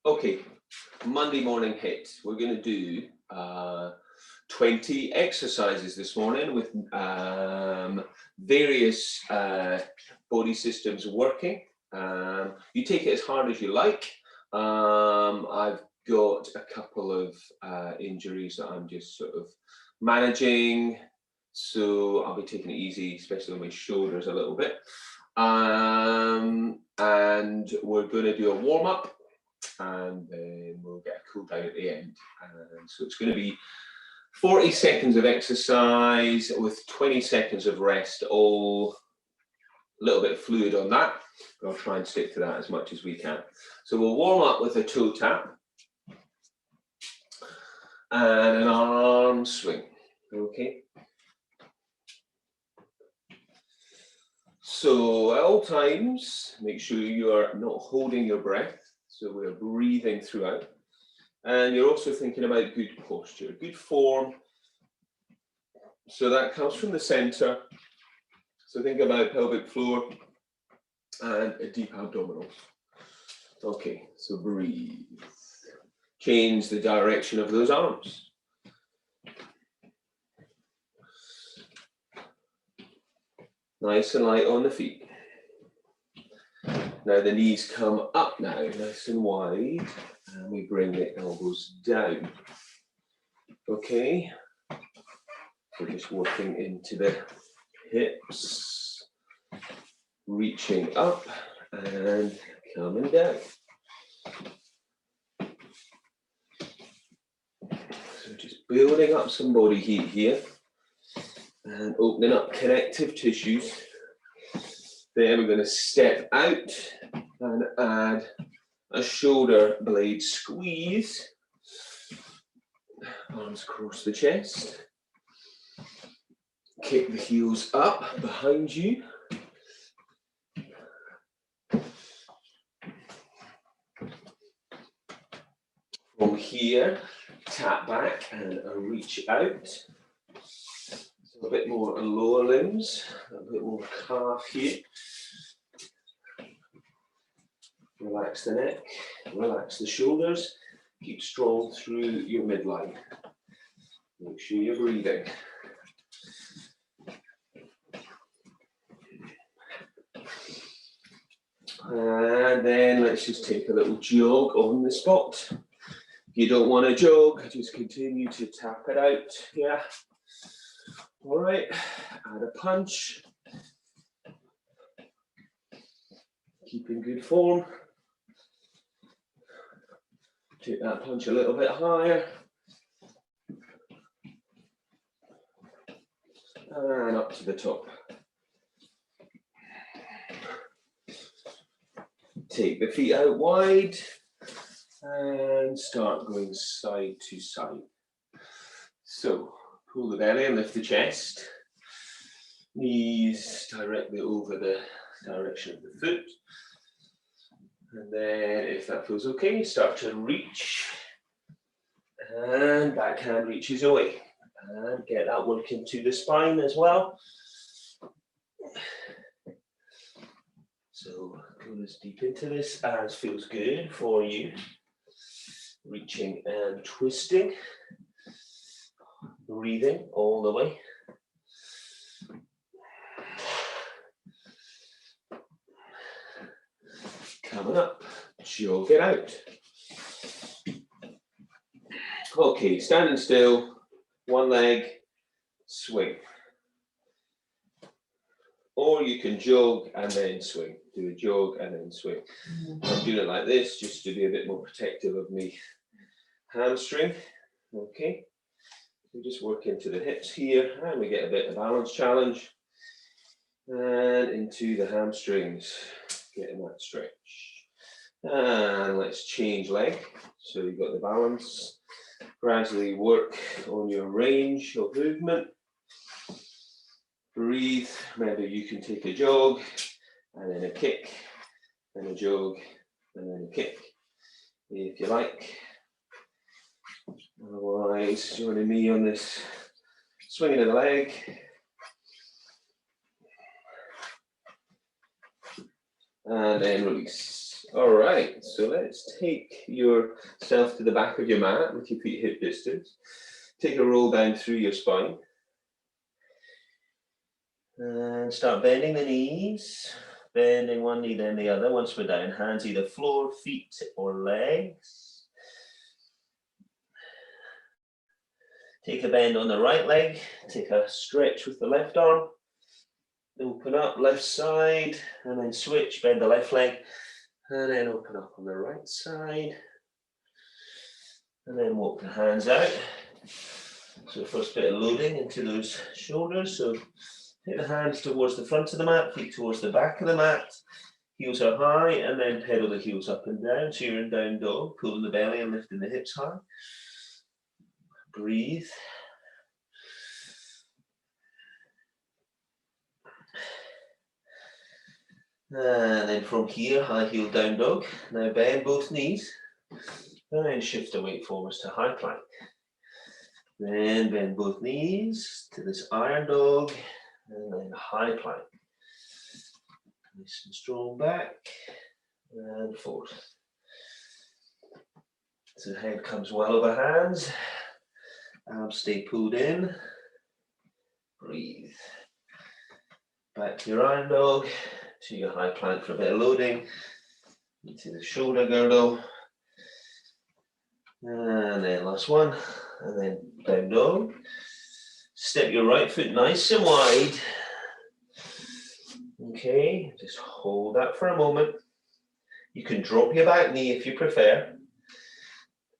Okay, Monday morning HIIT. We're going to do 20 exercises this morning with various body systems working. You take it as hard as you like. I've got a couple of injuries that I'm just sort of managing, so I'll be taking it easy, especially on my shoulders a little bit. And we're going to do a warm-up, and then we'll get a cool down at the end. And so it's going to be 40 seconds of exercise with 20 seconds of rest, all a little bit fluid on that. I'll try and stick to that as much as we can. So we'll warm up with a toe tap and an arm swing. Okay. So at all times, make sure you are not holding your breath. So we're breathing throughout. And you're also thinking about good posture, good form. So that comes from the center. So think about pelvic floor and a deep abdominal. Okay, so breathe. Change the direction of those arms. Nice and light on the feet. Now the knees come up now, nice and wide, and we bring the elbows down. Okay, so just working into the hips, reaching up and coming down. So just building up some body heat here and opening up connective tissues. Then we're going to step out and add a shoulder blade squeeze. Arms across the chest. Kick the heels up behind you. From here, tap back and a reach out. So a bit more lower limbs, a bit more calf here. Relax the neck, relax the shoulders. Keep strong through your midline. Make sure you're breathing. And then let's just take a little jog on the spot. If you don't want to jog, just continue to tap it out. Yeah. All right. Add a punch. Keep in good form. Take that punch a little bit higher. And up to the top. Take the feet out wide and start going side to side. So pull the belly and lift the chest. Knees directly over the direction of the foot. And then, if that feels okay, start to reach. And backhand reaches away. And get that work into the spine as well. So go as deep into this as feels good for you. Reaching and twisting. Breathing all the way. Coming up, jog it out. Okay, standing still, one leg, swing. Or you can jog and then swing. Do a jog and then swing. I'm doing it like this just to be a bit more protective of me hamstring. Okay, we just work into the hips here and we get a bit of balance challenge. And into the hamstrings, getting that stretch. And let's change leg. So you've got the balance. Gradually work on your range of movement. Breathe. Remember, you can take a jog and then a kick, and a jog and then a kick, if you like. Otherwise, joining me on this swinging of the leg. And then release. All right, so let's take yourself to the back of your mat with your feet hip distance. Take a roll down through your spine. And start bending the knees. Bending one knee, then the other. Once we're down, hands either floor, feet, or legs. Take a bend on the right leg. Take a stretch with the left arm. Open up, left side, and then switch, bend the left leg. And then open up on the right side. And then walk the hands out. So first bit of loading into those shoulders. So take the hands towards the front of the mat, feet towards the back of the mat. Heels are high, and then pedal the heels up and down. So you're in down dog, pulling the belly and lifting the hips high. Breathe. And then from here, high heel down dog. Now bend both knees. And then shift the weight forwards to high plank. Then bend both knees to this iron dog. And then high plank. Nice and strong back. And forward. So head comes well over hands. Arms stay pulled in. Breathe. Back to your iron dog. To your high plank for a bit of loading. Into the shoulder girdle. And then last one. And then down dog. Step your right foot nice and wide. Okay, just hold that for a moment. You can drop your back knee if you prefer.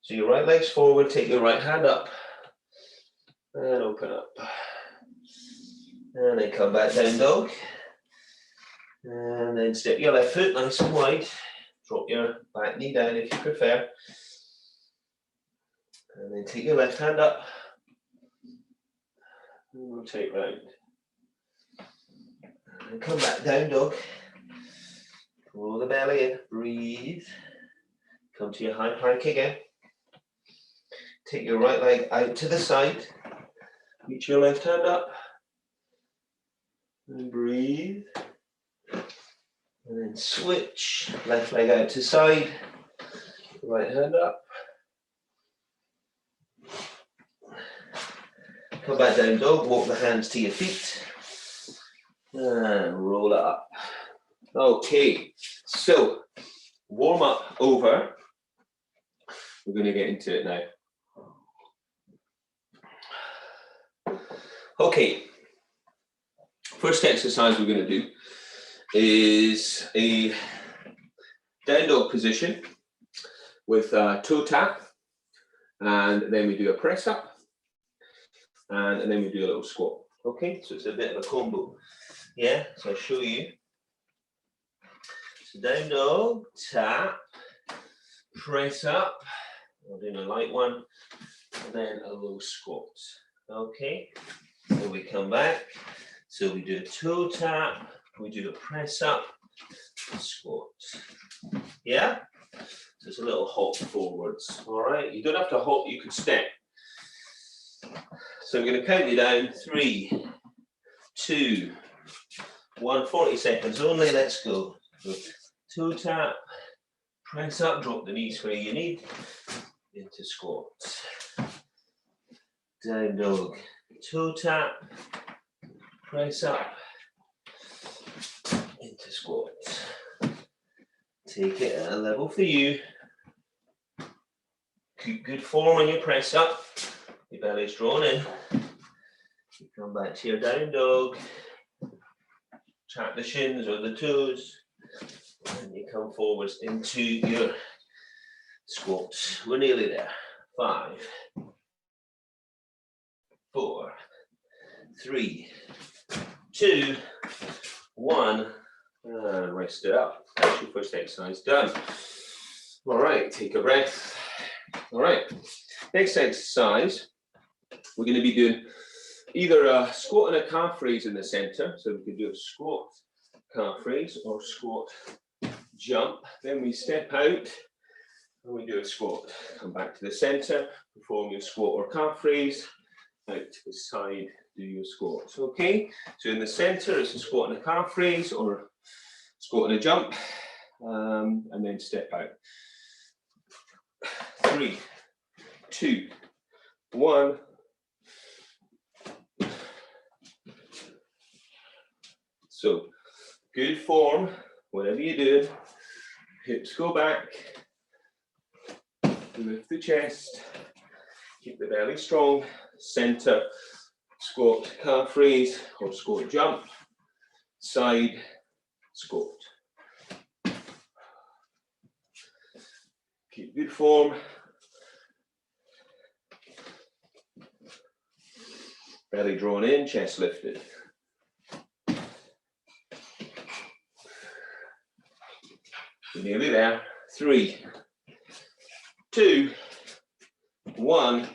So your right leg's forward, take your right hand up. And open up. And then come back down dog. And then step your left foot nice and wide. Drop your back knee down if you prefer. And then take your left hand up. And rotate round. And come back down dog. Roll the belly in. Breathe. Come to your high plank again. Take your right leg out to the side. Reach your left hand up. And breathe. And then switch, left leg out to side, right hand up. Come back down dog, walk the hands to your feet. And roll it up. Okay, so warm up over. We're going to get into it now. Okay, first exercise we're going to do is a down dog position with a toe tap, and then we do a press up, and then we do a little squat. Okay, so it's a bit of a combo. Yeah, so I'll show you. So down dog, tap, press up, we're doing a light one, and then a low squat. Okay, so we come back, so we do a toe tap, we do a press up, squat. Yeah? So it's a little hop forwards. All right, you don't have to hop, you could step. So I'm going to count you down. 3, 2, 1, 40 seconds only. Let's go. So, toe tap, press up, drop the knees where you need, into squat. Down dog, toe tap, press up, into squat. Take it at a level for you. Keep good form on your press up. Your belly's drawn in. You come back to your down dog. Tap the shins or the toes. And you come forwards into your squats. We're nearly there. 5, 4, 3, 2, 1. And rest it up. That's your first exercise done. All right, take a breath. All right, next exercise, we're going to be doing either a squat and a calf raise in the center. So we could do a squat, calf raise, or squat, jump. Then we step out and we do a squat. Come back to the center, perform your squat or calf raise. Out to the side, do your squats. Okay, so in the center it's a squat and a calf raise, or squat and a jump. and then step out. 3, 2, 1. So, good form, whatever you do. Hips go back. Lift the chest. Keep the belly strong. Center, squat, calf raise, or squat jump. Side, squat. Keep good form. Belly drawn in, chest lifted. You're nearly there. 3, 2, 1,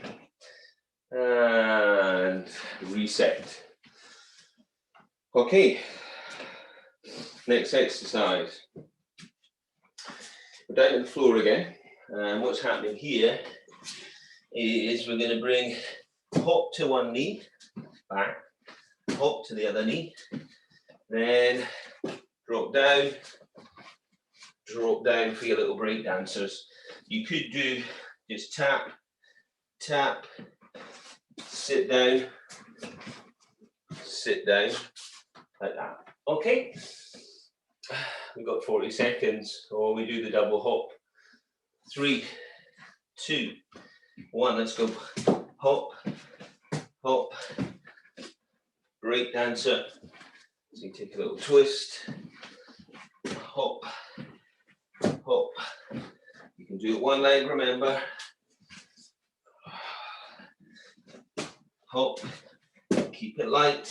and reset. Okay, next exercise. We're down to the floor again, and what's happening here is we're going to bring hop to one knee, back, hop to the other knee, then drop down for your little break dancers. You could do just tap, tap, sit down, like that. Okay, we've got 40 seconds, or we do the double hop. 3, 2, 1, let's go. Hop, hop, break dancer. So you take a little twist, hop, hop. You can do it one leg, remember. Hop, keep it light.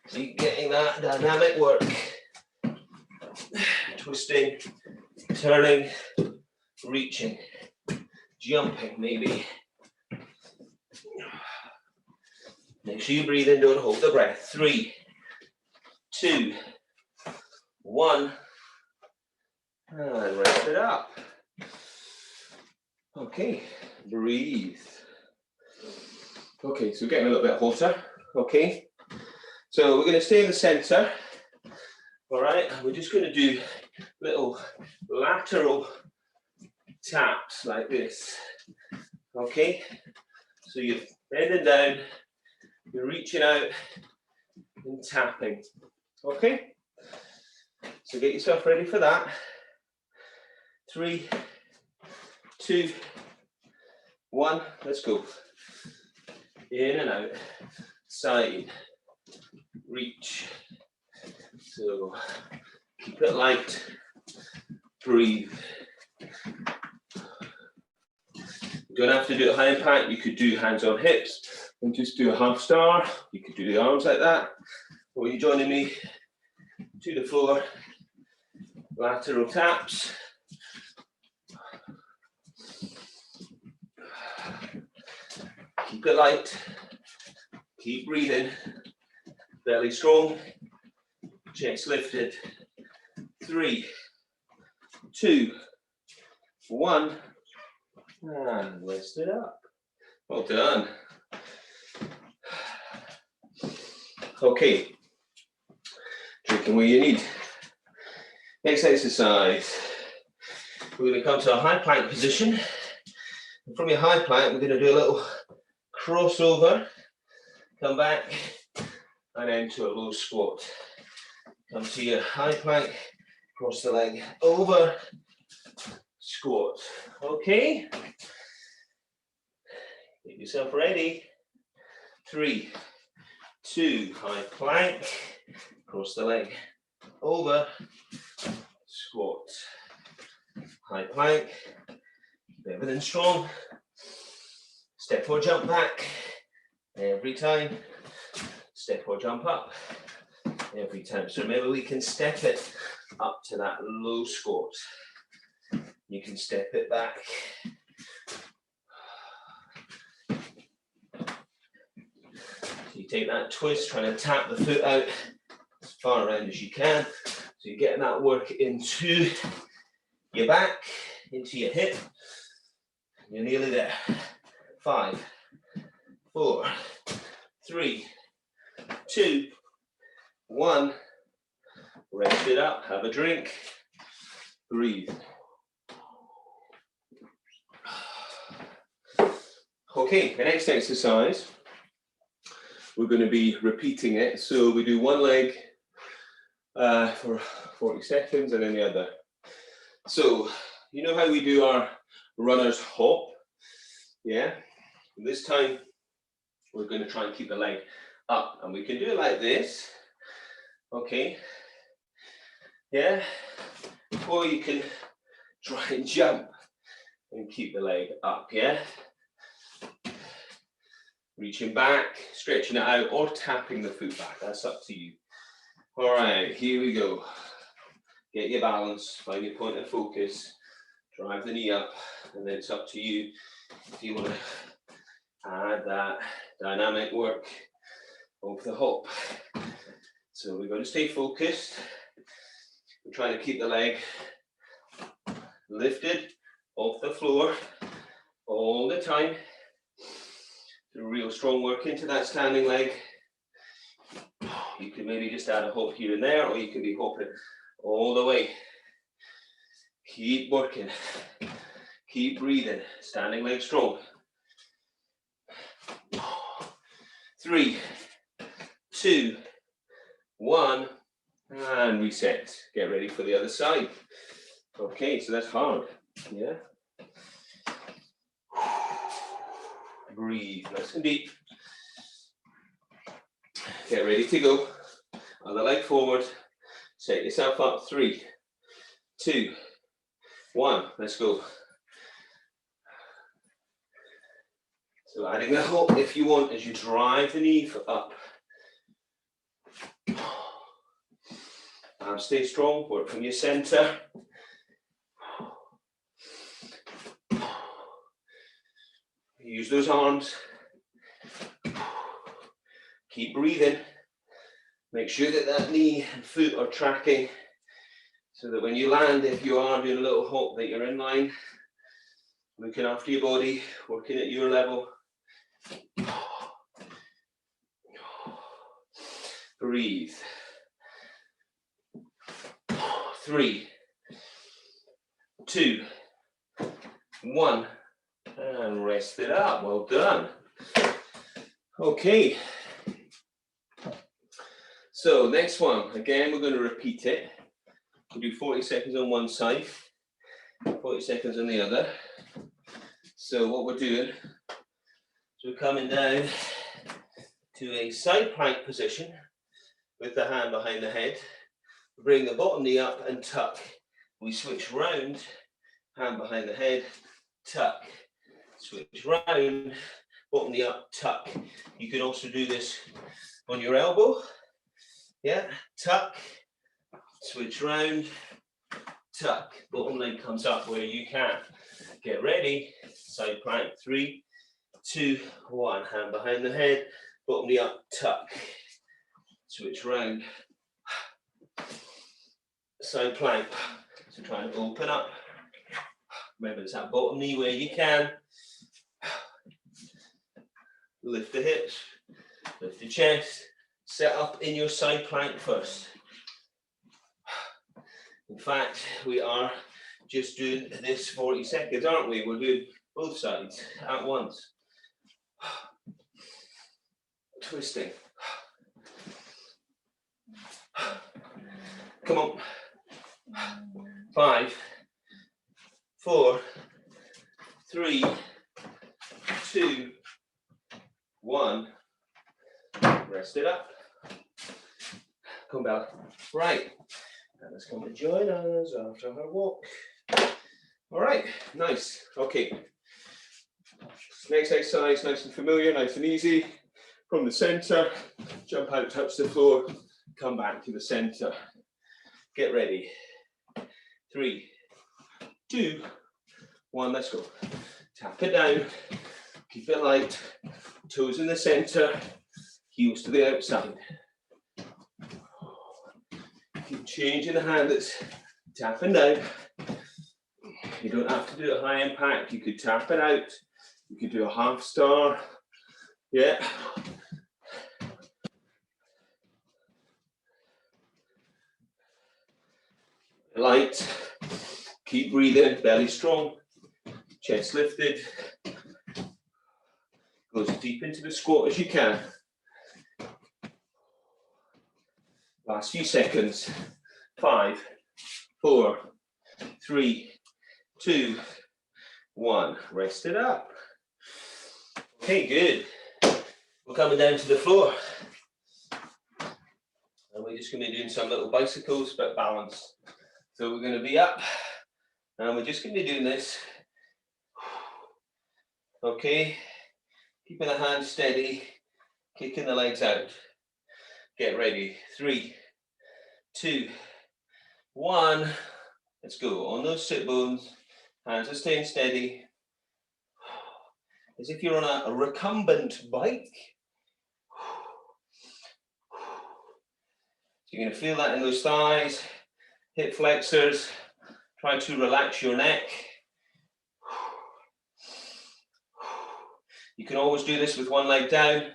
So you're getting that dynamic work. Twisting, turning, reaching, jumping maybe. Make sure you breathe in, don't hold the breath. 3, 2, 1, and rest it up. Okay, breathe. Okay, so getting a little bit hotter. Okay, so we're going to stay in the center. All right, and we're just going to do little lateral taps like this. Okay, so you're bending down, you're reaching out and tapping. Okay, so get yourself ready for that. 3, 2, 1, let's go. In and out, side, reach. So keep it light, breathe. You don't have to do it high impact. You could do hands on hips and just do a half star. You could do the arms like that. Or you joining me to the floor, lateral taps. Keep it light, keep breathing, belly strong, chest lifted. 3, 2, 1, and lift it up. Well done. Okay, drinking what you need. Next exercise, we're going to come to a high plank position. And from your high plank, we're going to do a little crossover, come back, and into a low squat. Come to your high plank, cross the leg over, squat. Okay, get yourself ready. 3, 2, high plank, cross the leg over, squat. High plank, keep everything strong. Step or jump back every time. Step or jump up every time. So maybe we can step it up to that low squat. You can step it back. So you take that twist, trying to tap the foot out as far around as you can. So you're getting that work into your back, into your hip. You're nearly there. 5, 4, 3, 2, 1. Rest it up, have a drink, breathe. Okay, the next exercise, we're going to be repeating it. So we do one leg for 40 seconds and then the other. So, you know how we do our runner's hop? Yeah? This time, we're going to try and keep the leg up. And we can do it like this. Okay? Yeah? Or you can try and jump and keep the leg up, yeah? Reaching back, stretching it out, or tapping the foot back. That's up to you. All right, here we go. Get your balance, find your point of focus, drive the knee up, and then it's up to you if you want to add that dynamic work of the hop. So we're going to stay focused. We're trying to keep the leg lifted off the floor all the time. Do real strong work into that standing leg. You can maybe just add a hop here and there, or you can be hopping all the way. Keep working. Keep breathing. Standing leg strong. 3, 2, 1, and reset. Get ready for the other side. Okay, so that's hard. Yeah. Breathe nice and deep. Get ready to go. Other leg forward. Set yourself up. 3, 2, 1. Let's go. So adding the hop if you want as you drive the knee up. Arms stay strong. Work from your center. Use those arms. Keep breathing. Make sure that that knee and foot are tracking so that when you land, if you are doing a little hop, that you're in line. Looking after your body, working at your level. Breathe. 3, 2, 1. And rest it up. Well done. Okay. So next one. Again, we're going to repeat it. We'll do 40 seconds on one side, 40 seconds on the other. So what we're doing is we're coming down to a side plank position with the hand behind the head. Bring the bottom knee up and tuck. We switch round, hand behind the head, tuck. Switch round, bottom knee up, tuck. You can also do this on your elbow. Yeah, tuck, switch round, tuck. Bottom leg comes up where you can. Get ready. Side plank. 3, 2, 1. Hand behind the head, bottom knee up, tuck. Switch round. Side plank. So try and open up. Remember, it's that bottom knee where you can. Lift the hips, lift the chest, set up in your side plank first. In fact, we are just doing this 40 seconds, aren't we? We're doing both sides at once. Twisting. Come on. 5, 4, 3, 2, 1. Rest it up. Come back. Right. Let's come and join us after our walk. All right. Nice. Okay. Next exercise, nice and familiar, nice and easy. From the center, jump out, touch the floor, come back to the center. Get ready. 3, 2, 1. Let's go. Tap it down. Keep it light. Toes in the center. Heels to the outside. Keep changing the hand that's tapping down. You don't have to do a high impact. You could tap it out. You could do a half star. Yeah. Light. Keep breathing, belly strong, chest lifted. Go as deep into the squat as you can. Last few seconds. 5, 4, 3, 2, 1. Rest it up. Okay, good. We're coming down to the floor. And we're just going to be doing some little bicycles, but balanced. So we're going to be up, and we're just going to be doing this. Okay, keeping the hands steady, kicking the legs out. Get ready. 3, 2, 1. Let's go. On those sit bones, hands are staying steady. As if you're on a recumbent bike. You're going to feel that in those thighs, hip flexors. Try to relax your neck. You can always do this with one leg down.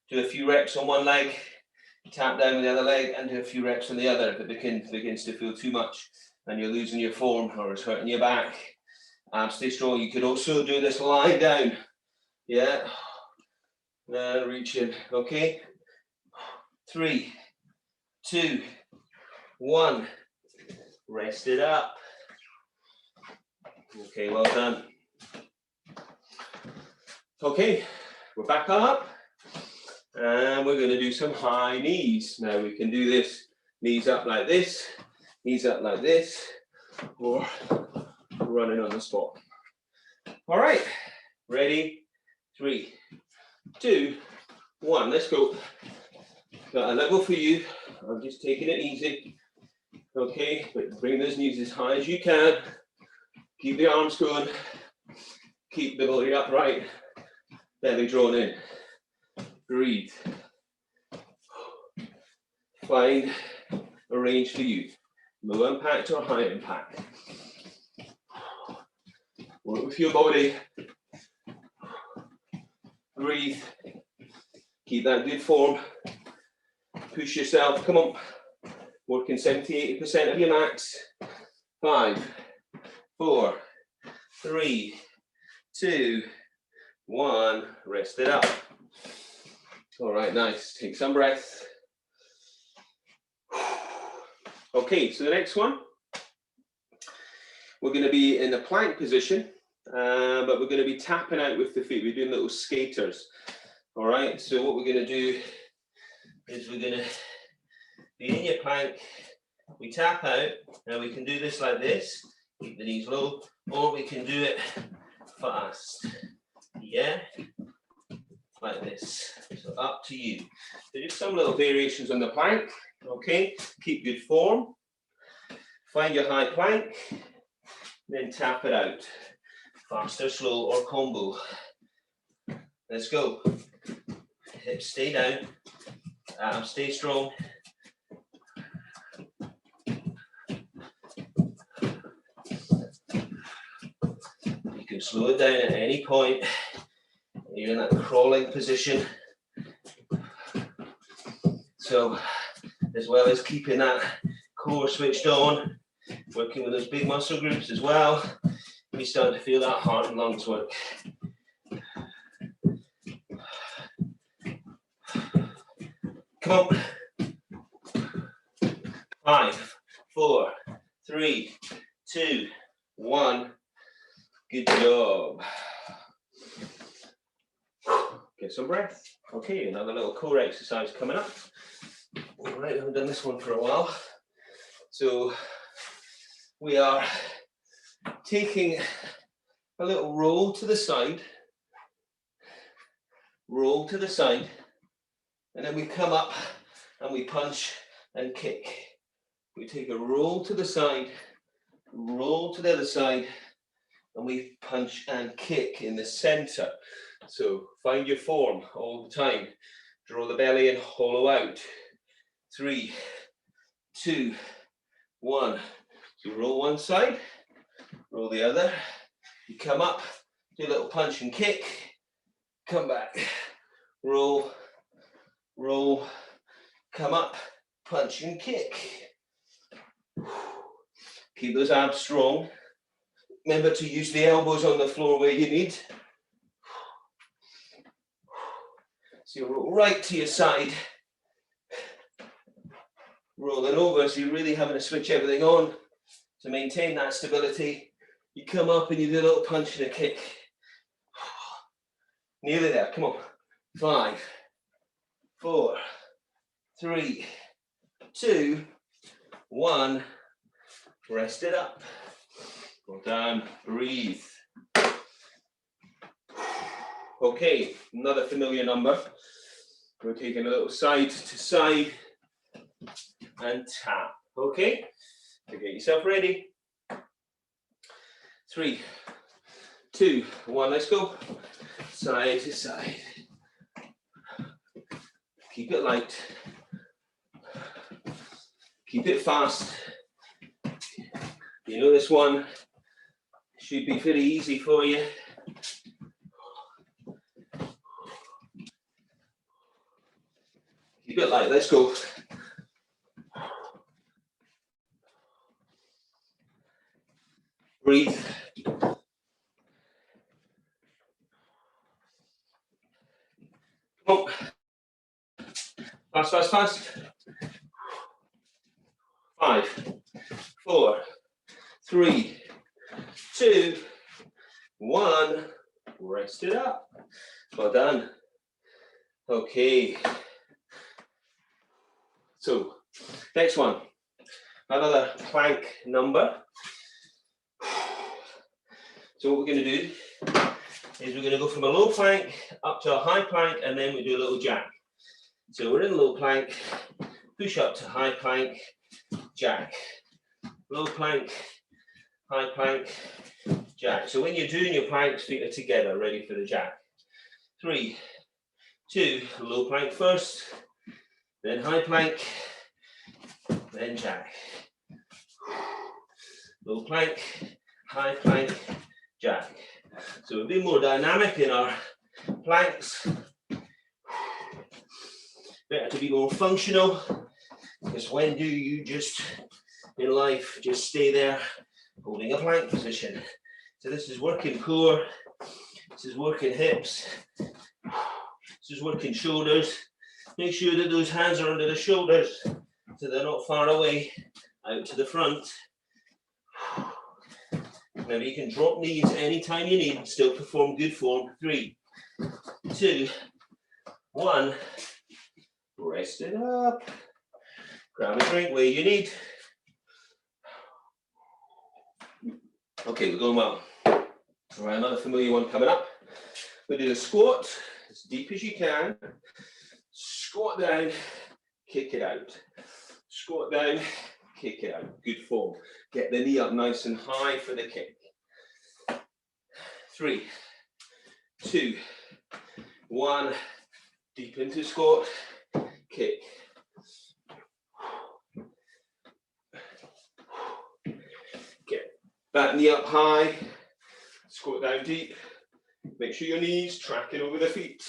Do a few reps on one leg, tap down with the other leg, and do a few reps on the other if it begins to feel too much and you're losing your form or it's hurting your back. Stay strong. You could also do this lying down. Yeah. Now reach in. Okay. 3, 2, 1. Rest it up. Okay, well done. Okay, we're back up. And we're going to do some high knees. Now we can do this, knees up like this, knees up like this, or running on the spot. All right, ready? 3, 2, 1, let's go. Got a level for you. I'm just taking it easy. Okay, but bring those knees as high as you can. Keep the arms going. Keep the body upright. Belly drawn in. Breathe. Find a range for you. Low impact or high impact. Work with your body. Breathe. Keep that good form. Push yourself. Come on. Working 70-80% of your max. 5, 4, 3, 2, 1. Rest it up. All right, nice. Take some breath. Okay, so the next one, we're going to be in the plank position, but we're going to be tapping out with the feet. We're doing little skaters. All right, so what we're going to do is we're going to be in your plank. We tap out. Now we can do this like this. Keep the knees low, or we can do it fast. Yeah. Like this. So up to you. So just some little variations on the plank. Okay, keep good form. Find your high plank, then tap it out. Fast or slow or combo. Let's go. Hips stay down. Arms stay strong. You can slow it down at any point. You're in that crawling position. So, as well as keeping that core switched on, working with those big muscle groups as well, we start to feel that heart and lungs work. Come on. 5, 4, 3, 2, 1. Good job. Get some breath. Okay, another little core exercise coming up. All right, we haven't done this one for a while. So we are taking a little roll to the side, and then we come up and we punch and kick. We take a roll to the side, roll to the other side, and we punch and kick in the center. So find your form all the time. Draw the belly in, hollow out. 3, 2, 1. So roll one side, roll the other. You come up, do a little punch and kick. Come back, roll, roll, come up, punch and kick. Keep those abs strong. Remember to use the elbows on the floor where you need. So you roll right to your side. Rolling over, so you're really having to switch everything on to maintain that stability. You come up and you do a little punch and a kick. Nearly there, come on. 5, 4, 3, 2, 1. Rest it up. Go down, breathe. Okay, another familiar number. We're taking a little side to side and tap. Okay, so get yourself ready. 3, 2, 1, let's go. Side to side. Keep it light. Keep it fast. You know this one should be pretty easy for you. Keep it light, let's go. Breathe. Come on. Fast, fast, fast. 5, 4, 3, 2, 1. Rest it up. Well done. Okay. So, next one. Another plank number. So what we're going to do is we're going to go from a low plank up to a high plank, and then we do a little jack. So we're in low plank, push up to high plank, jack. Low plank, high plank, jack. So when you're doing your planks, feet are together, ready for the jack. 3, 2, low plank first, then high plank, then jack. Low plank, high plank, jack. So we'll be more dynamic in our planks. Better to be more functional, because when do you just, in life, just stay there holding a plank position? So this is working core, this is working hips, this is working shoulders. Make sure that those hands are under the shoulders so they're not far away, out to the front. Now you can drop knees anytime you need, still perform good form. 3, 2, 1. Rest it up. Grab a drink where you need. Okay, we're going well. All right, another familiar one coming up. We do the squat as deep as you can. Squat down, kick it out. Squat down, kick it out. Good form. Get the knee up nice and high for the kick. 3, 2, 1. Deep into squat, kick. Get that knee up high. Squat down deep. Make sure your knees tracking over the feet.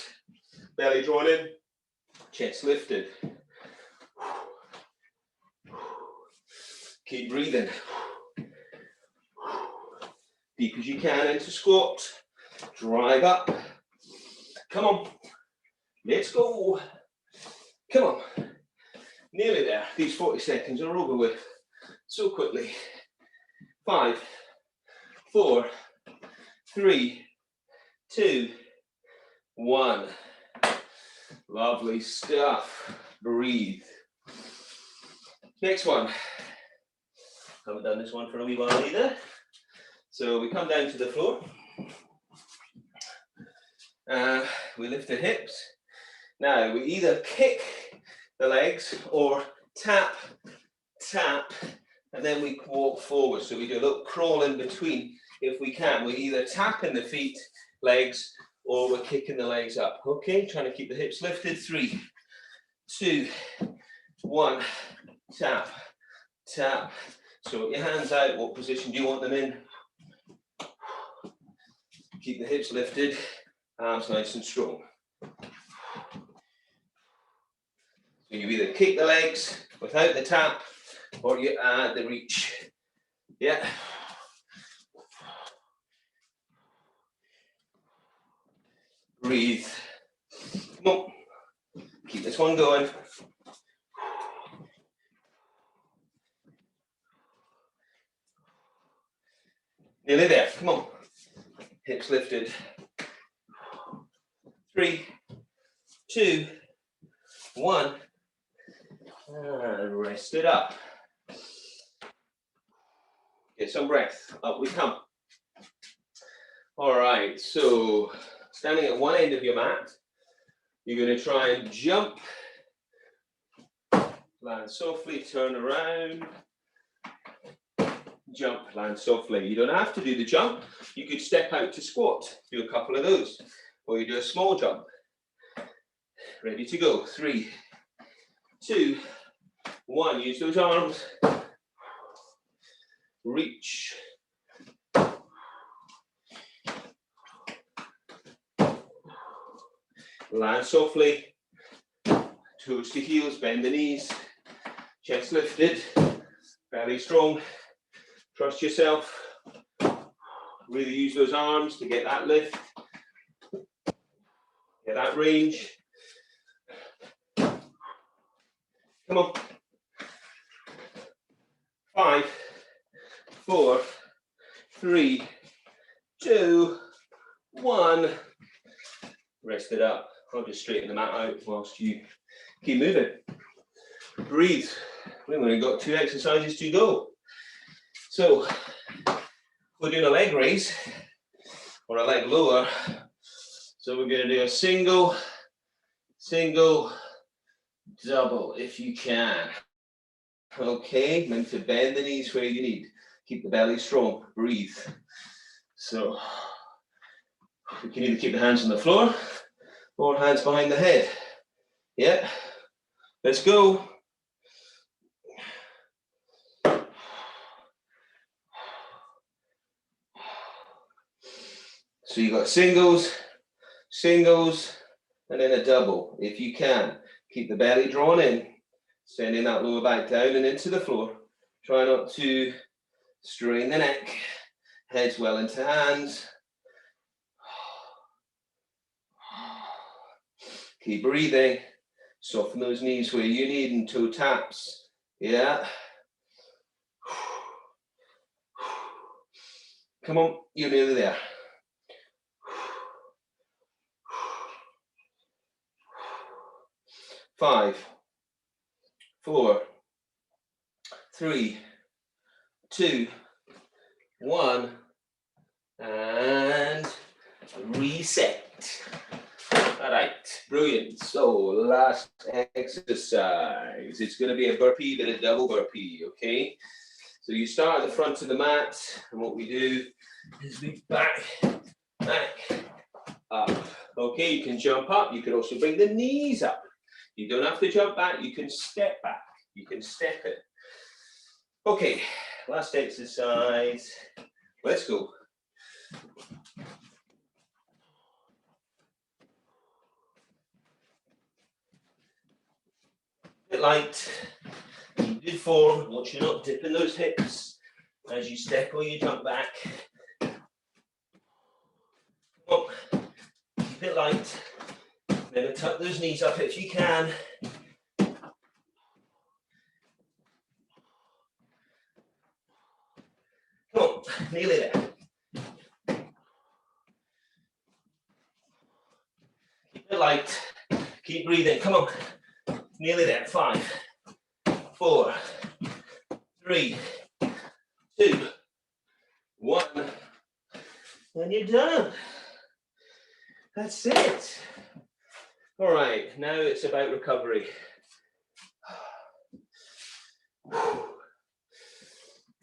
Belly drawn in. Chest lifted. Keep breathing. Deep as you can into squat. Drive up. Come on. Let's go. Come on. Nearly there. These 40 seconds are over with so quickly. 5, 4, 3, 2, 1. Lovely stuff. Breathe. Next one. Haven't done this one for a wee while either. So we come down to the floor. We lift the hips. Now we either kick the legs or tap, tap, and then we walk forward. So we do a little crawl in between if we can. We're either tapping the feet, legs, or we're kicking the legs up. Okay, trying to keep the hips lifted. 3, 2, 1. Tap, tap. So your hands out. What position do you want them in? Keep the hips lifted, arms nice and strong. So you either kick the legs without the tap, or you add the reach. Yeah. Breathe. Come on. Keep this one going. Nearly there. Come on. Hips lifted. 3, 2, 1. And rest it up. Get some breath. Up we come. All right. So standing at one end of your mat, you're going to try and jump. Land softly. Turn around. Jump. Land softly. You don't have to do the jump. You could step out to squat. Do a couple of those. Or you do a small jump. Ready to go. 3, 2, 1. Use those arms. Reach. Land softly. Toes to heels. Bend the knees. Chest lifted. Belly strong. Trust yourself. Really use those arms to get that lift. Get that range. Come on. 5, 4, 3, 2, 1. Rest it up. I'll just straighten the mat out whilst you keep moving. Breathe. We've only got 2 exercises to go. So we're doing a leg raise or a leg lower. So we're going to do a single, double if you can. Okay, meant to bend the knees where you need. Keep the belly strong. Breathe. So we can either keep the hands on the floor or hands behind the head. Yeah, let's go. So you got singles, and then a double if you can. Keep the belly drawn in, sending that lower back down and into the floor. Try not to strain the neck. Heads well into hands. Keep breathing. Soften those knees where you need and toe taps. Yeah. Come on, you're nearly there. 5, 4, 3, 2, 1, and reset. All right, brilliant. So last exercise. It's going to be a burpee, but a double burpee, okay? So you start at the front of the mat, and what we do is we back, up. Okay, you can jump up. You can also bring the knees up. You don't have to jump back. You can step back. You can step it. Okay, last exercise. Let's go. Bit light. Good form. Watch you not dipping those hips as you step or you jump back. Up. Keep it light. Never tuck those knees up if you can. Come on, nearly there. Keep it light. Keep breathing. Come on. Nearly there. 5, 4, 3, 2, 1. And you're done. That's it. All right, now it's about recovery.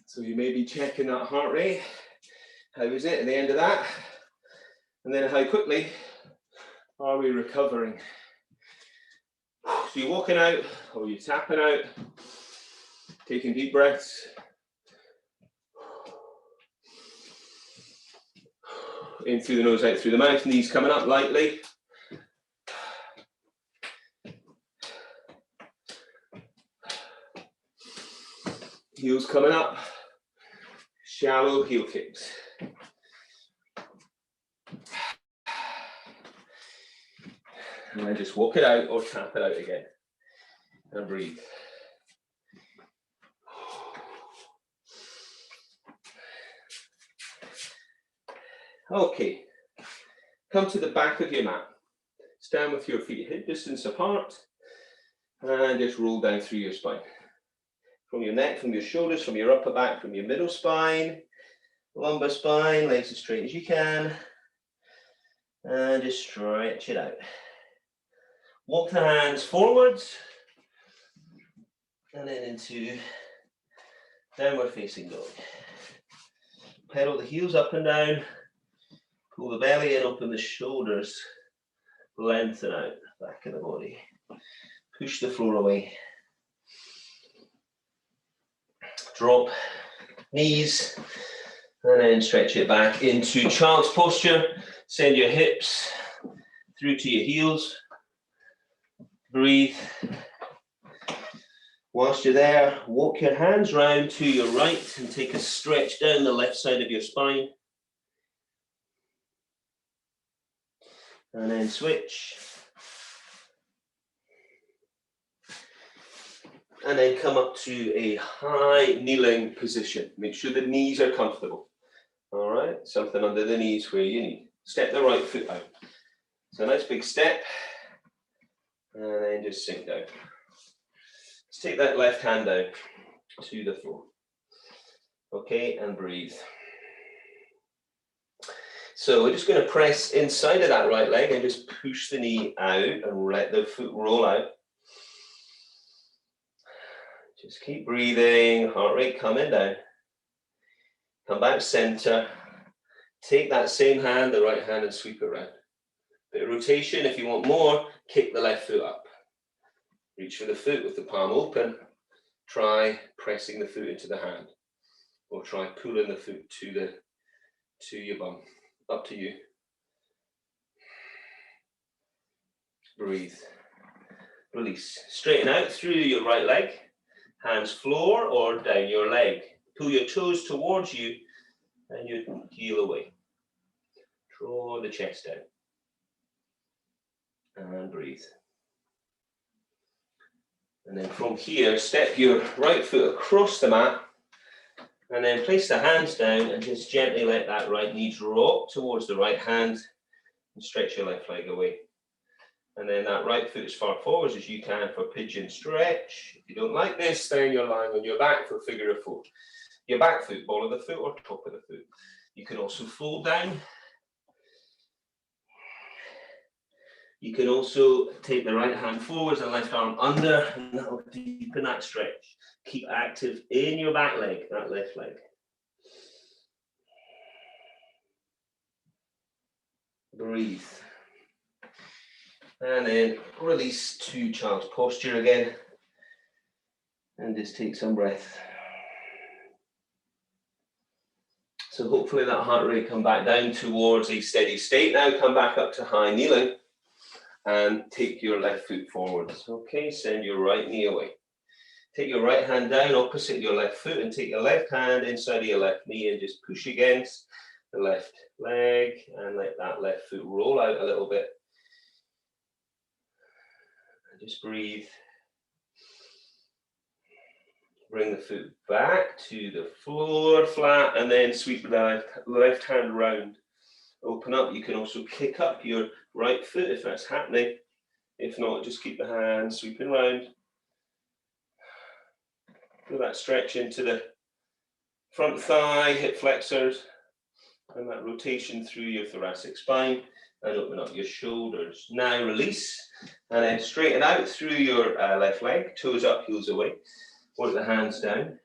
So you may be checking that heart rate. How is it at the end of that? And then how quickly are we recovering? So you're walking out or you're tapping out, taking deep breaths. In through the nose, out through the mouth, knees coming up lightly. Heels coming up. Shallow heel kicks. And then just walk it out or tap it out again. And breathe. Okay. Come to the back of your mat. Stand with your feet hip distance apart. And just roll down through your spine. From your neck, from your shoulders, from your upper back, from your middle spine, lumbar spine, legs as straight as you can. And just stretch it out. Walk the hands forwards. And then into downward facing dog. Pedal the heels up and down. Pull the belly in, open the shoulders. Lengthen out the back of the body. Push the floor away. Drop knees. And then stretch it back into child's posture. Send your hips through to your heels. Breathe. Whilst you're there, walk your hands round to your right and take a stretch down the left side of your spine. And then switch. And then come up to a high kneeling position. Make sure the knees are comfortable. All right, something under the knees where you need. Step the right foot out. So a nice big step. And then just sink down. Let's take that left hand down to the floor. Okay, and breathe. So we're just going to press inside of that right leg and just push the knee out and let the foot roll out. Just keep breathing, heart rate coming down. Come back center. Take that same hand, the right hand, and sweep it around. Bit of rotation. If you want more, kick the left foot up. Reach for the foot with the palm open. Try pressing the foot into the hand. Or try pulling the foot to your bum. Up to you. Breathe. Release. Straighten out through your right leg. Hands floor or down your leg. Pull your toes towards you and you heel away. Draw the chest down. And breathe. And then from here, step your right foot across the mat. And then place the hands down and just gently let that right knee drop towards the right hand and stretch your left leg away. And then that right foot as far forwards as you can for pigeon stretch. If you don't like this, then you're lying on your back for figure of four. Your back foot, ball of the foot or top of the foot. You can also fold down. You can also take the right hand forwards and left arm under, and that will deepen that stretch. Keep active in your back leg, that left leg. Breathe. And then release to child's posture again. And just take some breath. So hopefully that heart rate come back down towards a steady state. Now come back up to high kneeling. And take your left foot forwards. Okay, send your right knee away. Take your right hand down opposite your left foot and take your left hand inside of your left knee and just push against the left leg and let that left foot roll out a little bit. And just breathe. Bring the foot back to the floor flat and then sweep the left hand round. Open up. You can also kick up your right foot if that's happening. If not, just keep the hand sweeping round. Feel that stretch into the front thigh, hip flexors, and that rotation through your thoracic spine, and open up your shoulders. Now release, and then straighten out through your left leg, toes up, heels away. Work the hands down,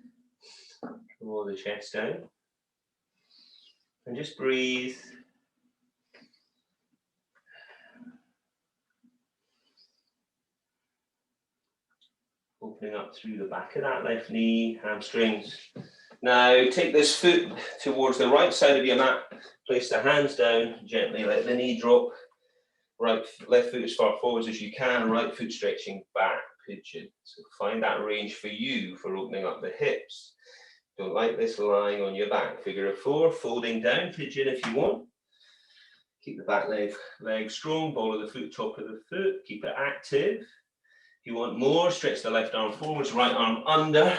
draw the chest down, and just breathe. Opening up through the back of that left knee, hamstrings. Now take this foot towards the right side of your mat. Place the hands down, gently let the knee drop. Left foot as far forwards as you can, right foot stretching back, pigeon. So find that range for you for opening up the hips. Don't like this lying on your back. Figure of 4, folding down, pigeon if you want. Keep the back leg strong, ball of the foot, top of the foot. Keep it active. If you want more, stretch the left arm forwards, right arm under.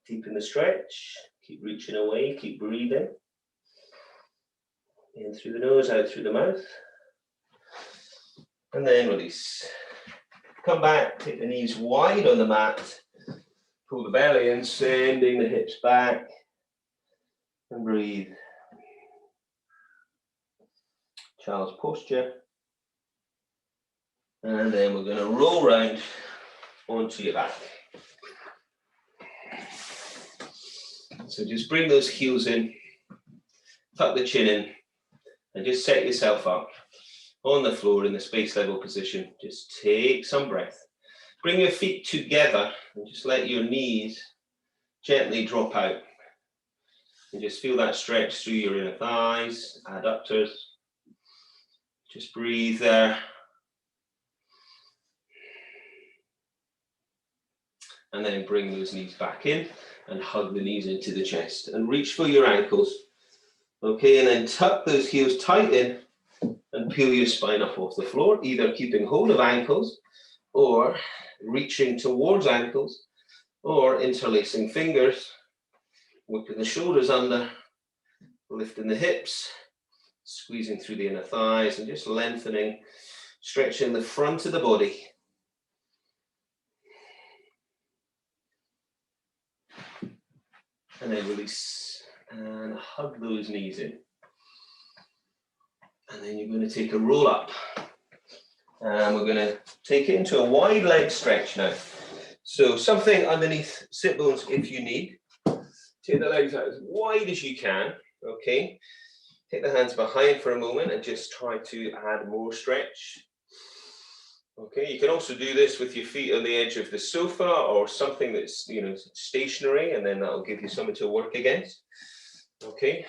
Deepen the stretch. Keep reaching away, keep breathing. In through the nose, out through the mouth. And then release. Come back, take the knees wide on the mat. Pull the belly in, sending the hips back. And breathe. Child's posture. And then we're going to roll round onto your back. So just bring those heels in, tuck the chin in, and just set yourself up on the floor in the space level position. Just take some breath. Bring your feet together and just let your knees gently drop out. And just feel that stretch through your inner thighs, adductors. Just breathe there. And then bring those knees back in and hug the knees into the chest and reach for your ankles. Okay, and then tuck those heels tight in and peel your spine up off the floor, either keeping hold of ankles or reaching towards ankles or interlacing fingers, whipping the shoulders under, lifting the hips, squeezing through the inner thighs and just lengthening, stretching the front of the body. And then release and hug those knees in. And then you're going to take a roll up. And we're going to take it into a wide leg stretch now. So something underneath sit bones if you need. Take the legs out as wide as you can. Okay. Take the hands behind for a moment and just try to add more stretch. Okay, you can also do this with your feet on the edge of the sofa or something that's, stationary, and then that'll give you something to work against. Okay,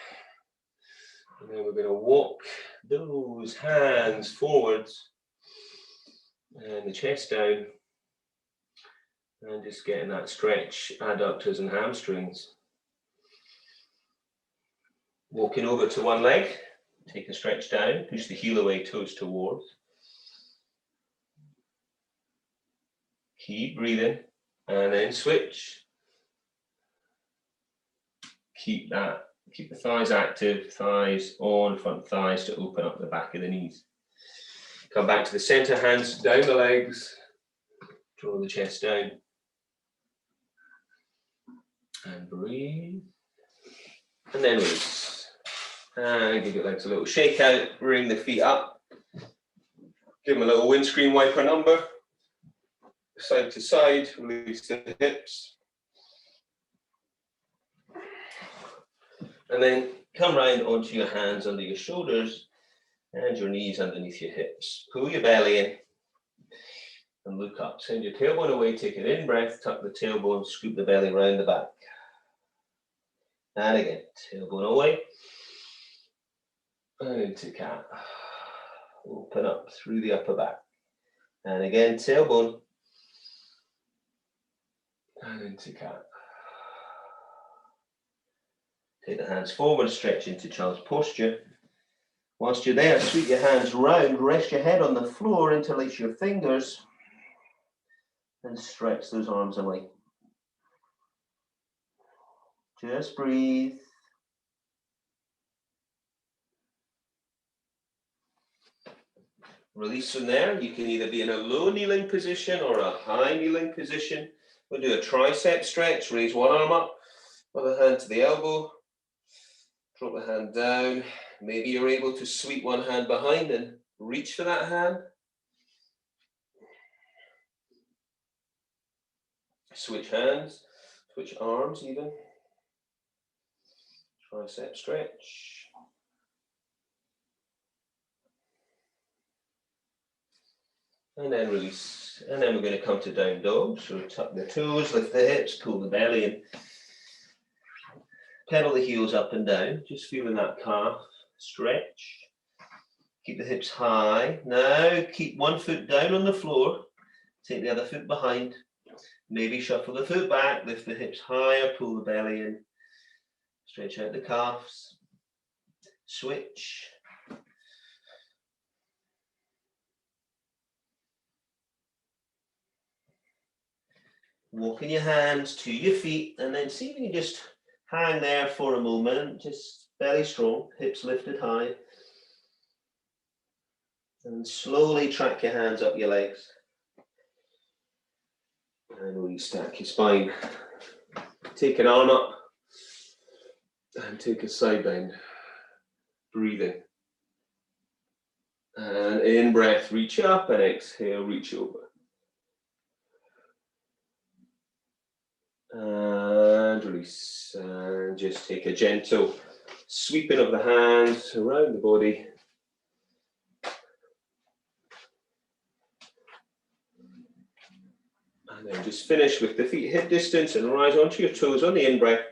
and then we're going to walk those hands forwards and the chest down, and just getting that stretch, adductors and hamstrings. Walking over to one leg, take a stretch down, push the heel away, toes towards. Keep breathing, and then switch. Keep the thighs active, thighs on, front thighs to open up the back of the knees. Come back to the center, hands down the legs, draw the chest down. And breathe. And then release. And give your legs a little shake out, bring the feet up. Give them a little windscreen wiper number. Side to side, release the hips. And then come round onto your hands under your shoulders and your knees underneath your hips. Pull your belly in and look up. Send your tailbone away, take an in-breath, tuck the tailbone, scoop the belly round the back. And again, tailbone away. And into cat. Open up through the upper back. And again, tailbone. And into cat. Take the hands forward, stretch into child's posture. Whilst you're there, sweep your hands round, rest your head on the floor, interlace your fingers, and stretch those arms away. Just breathe. Release from there. You can either be in a low kneeling position or a high kneeling position. We'll do a tricep stretch. Raise one arm up, other hand to the elbow. Drop the hand down. Maybe you're able to sweep one hand behind and reach for that hand. Switch hands, switch arms even. Tricep stretch. And then release. And then we're going to come to down dog. So tuck the toes, lift the hips, pull the belly in. Pedal the heels up and down, just feeling that calf stretch. Keep the hips high. Now keep one foot down on the floor. Take the other foot behind. Maybe shuffle the foot back, lift the hips higher, pull the belly in, stretch out the calves, switch. Walking your hands to your feet and then see if you can just hang there for a moment, just belly strong, hips lifted high. And slowly track your hands up your legs. And restack your spine. Take an arm up and take a side bend. Breathing. And in breath, reach up, and exhale, reach over. And release. And just take a gentle sweeping of the hands around the body. And then just finish with the feet hip distance and rise onto your toes on the in-breath.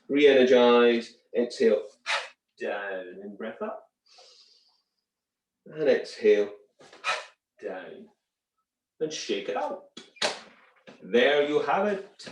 Re-energize. Exhale. Down. In-breath up. And exhale. Down. And shake it out. There you have it.